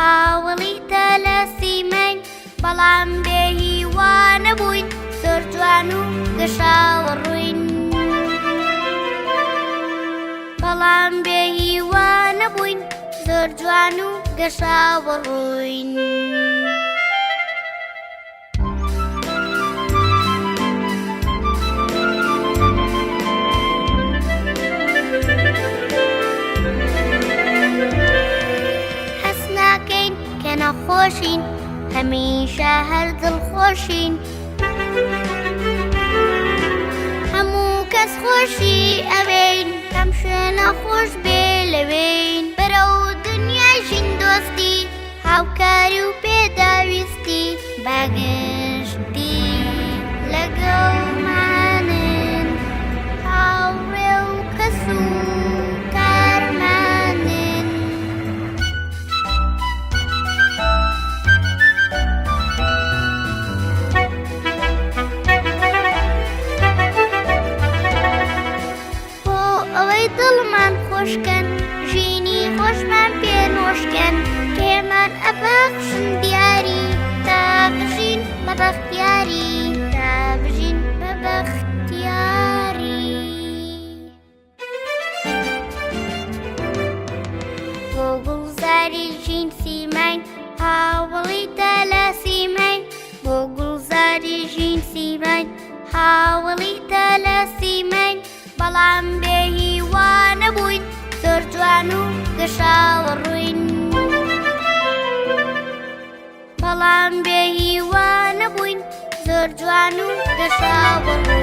هاوڵی تەلەسیمەین بەڵام بێهیوانە بووین زۆر جوان و گەشاوە ڕووین بەڵام بێهیوانە بووین زۆر جوان و گەشاوە ڕووین نەخۆشین هەمیشە هەر دڵخۆشین هەموو کەس خۆشی ئەوێین کەم شوێنە خۆش بێ لەوێین بەرەو دنیای ژین دۆستی هاوکاری و پێداویستی باگشتی لەگەڵمانن هاوڕێ و کەس و کارمانن دڵمان خۆشکەن ژینی خۆشمان پێنۆشکەن پێمان ئەبەخشن دیاری تا بژین بە بەختیاری تا بژین بە بەختیاری بۆ گوڵزاری ژین سیمەین هاوڵی تەلەسیمەین بۆ گوڵزاری ژین سیمەین هاوڵی تەلەسیمەین بەڵام بێهیوانە بووین زۆر جوان و گەشاوە ڕووین بەڵام بێهیوانە بووین زۆر جوان و گەشاوە ڕووین